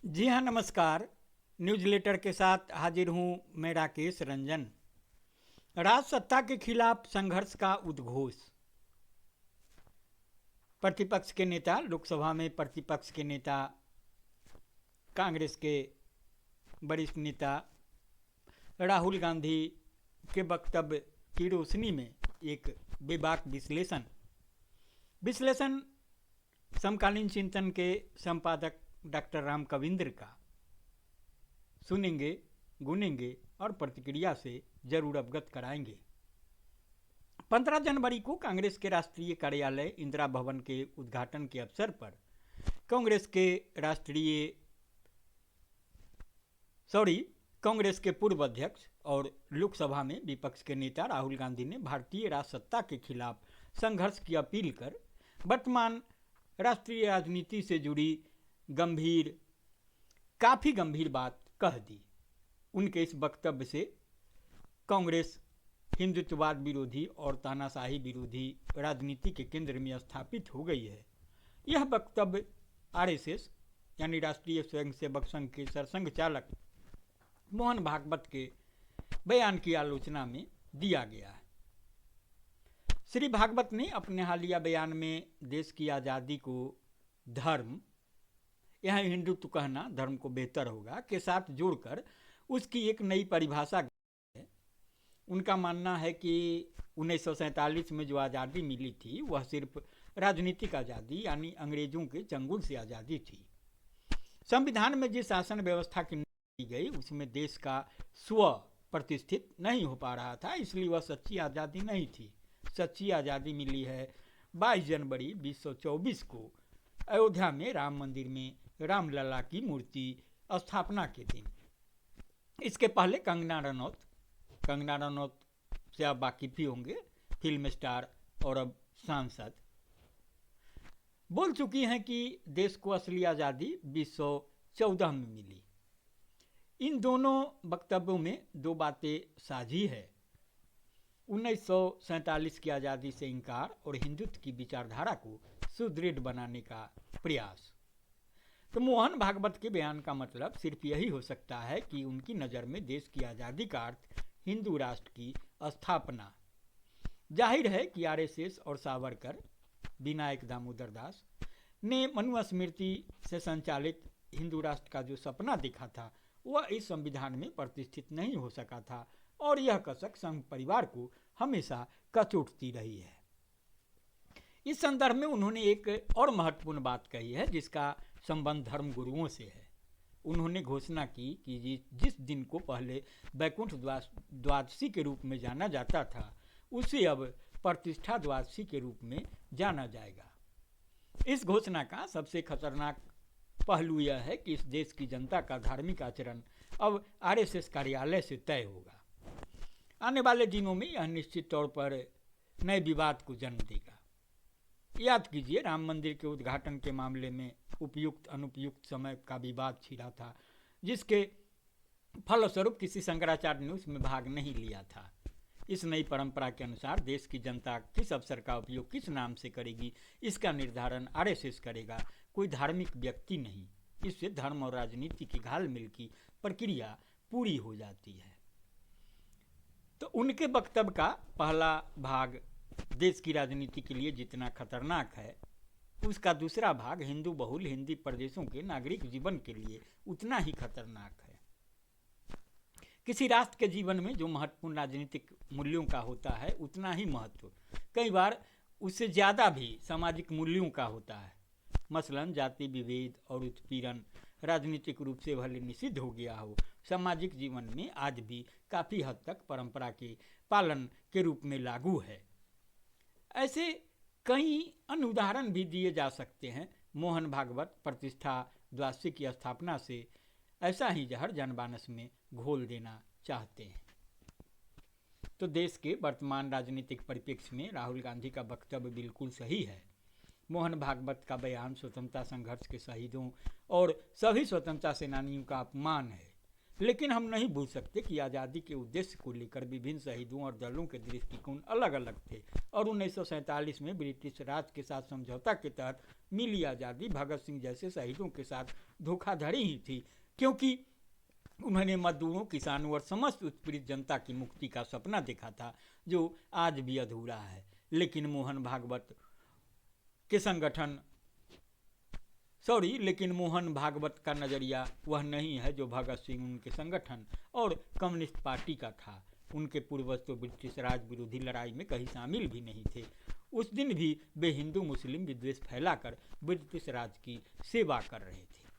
जी हाँ, नमस्कार। News letter के साथ हाजिर हूँ मैं राकेश रंजन। राज सत्ता के खिलाफ संघर्ष का उद्घोष। प्रतिपक्ष के नेता लोकसभा में प्रतिपक्ष के नेता कांग्रेस के वरिष्ठ नेता राहुल गांधी के वक्तव्य की रोशनी में एक बेबाक विश्लेषण समकालीन चिंतन के संपादक डॉक्टर राम कविंद्र का सुनेंगे, गुनेंगे और प्रतिक्रिया से जरूर अवगत कराएंगे। 15 जनवरी को कांग्रेस के राष्ट्रीय कार्यालय इंदिरा भवन के उद्घाटन के अवसर पर कांग्रेस के पूर्व अध्यक्ष और लोकसभा में विपक्ष के नेता राहुल गांधी ने भारतीय राजसत्ता के खिलाफ संघर्ष की अपील कर वर्तमान राष्ट्रीय राजनीति से जुड़ी काफ़ी गंभीर बात कह दी। उनके इस वक्तव्य से कांग्रेस हिंदुत्ववाद विरोधी और तानाशाही विरोधी राजनीति के केंद्र में स्थापित हो गई है। यह वक्तव्य आरएसएस यानी राष्ट्रीय स्वयंसेवक संघ के सरसंघ चालक मोहन भागवत के बयान की आलोचना में दिया गया है। श्री भागवत ने अपने हालिया बयान में देश की आज़ादी को धर्म, यहाँ हिंदुत्व कहना धर्म को बेहतर होगा, के साथ जोड़कर उसकी एक नई परिभाषा है। उनका मानना है कि 1947 में जो आज़ादी मिली थी वह सिर्फ राजनीतिक आज़ादी यानी अंग्रेजों के चंगुल से आज़ादी थी। संविधान में जिस शासन व्यवस्था की गई उसमें देश का स्व प्रतिष्ठित नहीं हो पा रहा था, इसलिए वह सच्ची आज़ादी नहीं थी। सच्ची आज़ादी मिली है 22 जनवरी 2024 को अयोध्या में राम मंदिर में रामलला की मूर्ति स्थापना के दिन। इसके पहले कंगना रनौत से आप वाकिफ ही होंगे, फिल्म स्टार और अब सांसद, बोल चुकी हैं कि देश को असली आज़ादी 2014 में मिली। इन दोनों वक्तव्यों में दो बातें साझी है: 1947 की आज़ादी से इनकार और हिंदुत्व की विचारधारा को सुदृढ़ बनाने का प्रयास। तो मोहन भागवत के बयान का मतलब सिर्फ यही हो सकता है कि उनकी नज़र में देश की आज़ादी का अर्थ हिंदू राष्ट्र की स्थापना। जाहिर है कि आरएसएस और सावरकर, विनायक दामोदर दास ने मनुस्मृति से संचालित हिंदू राष्ट्र का जो सपना देखा था वह इस संविधान में प्रतिष्ठित नहीं हो सका था और यह कसक संघ परिवार को हमेशा कचोटती रही है। इस संदर्भ में उन्होंने एक और महत्वपूर्ण बात कही है जिसका संबंध धर्म गुरुओं से है। उन्होंने घोषणा की कि जिस दिन को पहले वैकुंठ द्वादशी के रूप में जाना जाता था उसे अब प्रतिष्ठा द्वादशी के रूप में जाना जाएगा। इस घोषणा का सबसे खतरनाक पहलू यह है कि इस देश की जनता का धार्मिक आचरण अब आरएसएस कार्यालय से तय होगा। आने वाले दिनों में यह निश्चित तौर पर नए विवाद को जन्म देगा। याद कीजिए, राम मंदिर के उद्घाटन के मामले में उपयुक्त अनुपयुक्त समय का विवाद छिड़ा था, जिसके फलस्वरूप किसी शंकराचार्य ने उसमें भाग नहीं लिया था। इस नई परंपरा के अनुसार देश की जनता किस अवसर का उपयोग किस नाम से करेगी इसका निर्धारण आरएसएस करेगा, कोई धार्मिक व्यक्ति नहीं। इससे धर्म और राजनीति की घालमेल की प्रक्रिया पूरी हो जाती है। तो उनके वक्तव्य का पहला भाग देश की राजनीति के लिए जितना खतरनाक है, उसका दूसरा भाग हिंदू बहुल हिंदी प्रदेशों के नागरिक जीवन के लिए उतना ही खतरनाक है। किसी राष्ट्र के जीवन में जो महत्वपूर्ण राजनीतिक मूल्यों का होता है उतना ही महत्व, कई बार उससे ज़्यादा भी सामाजिक मूल्यों का होता है। मसलन जाति विभेद और उत्पीड़न राजनीतिक रूप से भले निषिद्ध हो गया हो, सामाजिक जीवन में आज भी काफ़ी हद तक परंपरा के पालन के रूप में लागू है। ऐसे कई अन्य उदाहरण भी दिए जा सकते हैं। मोहन भागवत प्रतिष्ठा द्वादशी की स्थापना से ऐसा ही जहर जनमानस में घोल देना चाहते हैं। तो देश के वर्तमान राजनीतिक परिप्रेक्ष्य में राहुल गांधी का वक्तव्य बिल्कुल सही है। मोहन भागवत का बयान स्वतंत्रता संघर्ष के शहीदों और सभी स्वतंत्रता सेनानियों का अपमान है। लेकिन हम नहीं भूल सकते कि आज़ादी के उद्देश्य को लेकर विभिन्न शहीदों और दलों के दृष्टिकोण अलग अलग थे और 1947 में ब्रिटिश राज के साथ समझौता के तहत मिली आज़ादी भगत सिंह जैसे शहीदों के साथ धोखाधड़ी ही थी, क्योंकि उन्होंने मजदूरों, किसानों और समस्त उत्पीड़ित जनता की मुक्ति का सपना देखा था, जो आज भी अधूरा है। लेकिन मोहन भागवत का नज़रिया वह नहीं है जो भगत सिंह, उनके संगठन और कम्युनिस्ट पार्टी का था। उनके पूर्वज तो ब्रिटिश राज विरोधी लड़ाई में कहीं शामिल भी नहीं थे। उस दिन भी वे हिंदू मुस्लिम विद्वेष फैलाकर ब्रिटिश राज की सेवा कर रहे थे।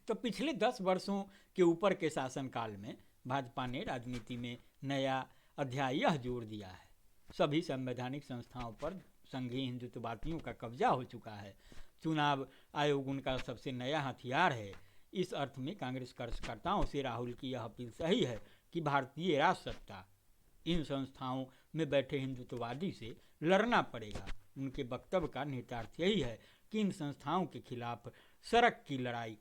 तो पिछले 10 वर्षों के ऊपर के शासनकाल में भाजपा ने राजनीति में नया अध्याय यह जोड़ दिया है। सभी संवैधानिक संस्थाओं पर संघीय हिंदुत्ववादियों का कब्जा हो चुका है। चुनाव आयोग उनका सबसे नया हथियार है। इस अर्थ में कांग्रेस कार्यकर्ताओं से राहुल की यह अपील सही है कि भारतीय राजसत्ता इन संस्थाओं में बैठे हिंदुत्ववादी से लड़ना पड़ेगा। उनके वक्तव्य का निहितार्थ यही है कि इन संस्थाओं के खिलाफ सड़क की लड़ाई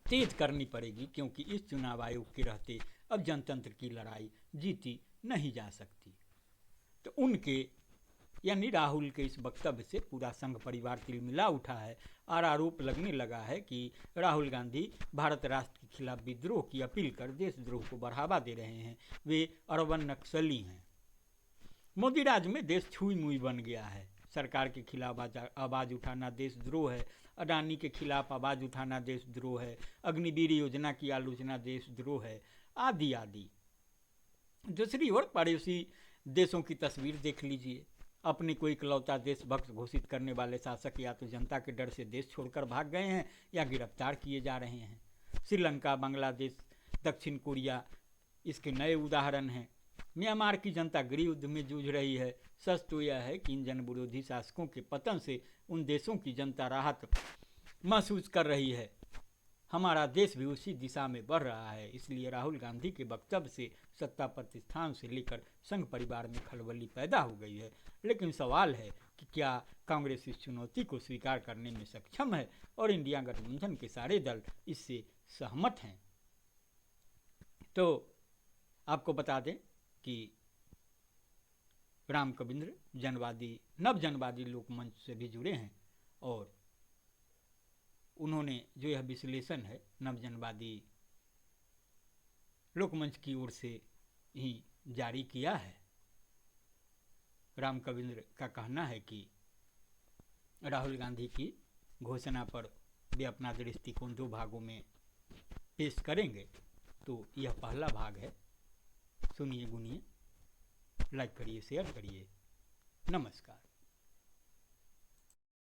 तेज करनी पड़ेगी, क्योंकि इस चुनाव आयोग के रहते अब जनतंत्र की लड़ाई जीती नहीं जा सकती। तो उनके यानी राहुल के इस वक्तव्य से पूरा संघ परिवार तिलमिला उठा है और आरोप लगने लगा है कि राहुल गांधी भारत राष्ट्र के खिलाफ विद्रोह की अपील कर देशद्रोह को बढ़ावा दे रहे हैं। वे अरबन नक्सली हैं। मोदी राज में देश छुई मुई बन गया है। सरकार के खिलाफ आवाज़ उठाना देशद्रोह है, अडानी के खिलाफ आवाज़ उठाना देशद्रोह है, अग्निवीर योजना की आलोचना देशद्रोह है, आदि आदि। दूसरी ओर पड़ोसी देशों की तस्वीर देख लीजिए। अपने को इकलौता देशभक्त घोषित करने वाले शासक या तो जनता के डर से देश छोड़कर भाग गए हैं या गिरफ्तार किए जा रहे हैं। श्रीलंका, बांग्लादेश, दक्षिण कोरिया इसके नए उदाहरण हैं। म्यांमार की जनता गृह युद्ध में जूझ रही है। सच तो यह है कि इन जन विरोधी शासकों के पतन से उन देशों की जनता राहत महसूस कर रही है। हमारा देश भी उसी दिशा में बढ़ रहा है। इसलिए राहुल गांधी के वक्तव्य से सत्ता प्रतिष्ठान से लेकर संघ परिवार में खलबली पैदा हो गई है। लेकिन सवाल है कि क्या कांग्रेस इस चुनौती को स्वीकार करने में सक्षम है और इंडिया गठबंधन के सारे दल इससे सहमत हैं। तो आपको बता दें कि राम कविंद्र नव जनवादी लोकमंच से भी जुड़े हैं और उन्होंने जो यह विश्लेषण है नव जनवादी लोकमंच की ओर से ही जारी किया है। राम कविंद्र का कहना है कि राहुल गांधी की घोषणा पर वे अपना दृष्टिकोण 2 भागों में पेश करेंगे। तो यह पहला भाग है। सुनिए, गुनिए, लाइक करिए, शेयर करिए। नमस्कार।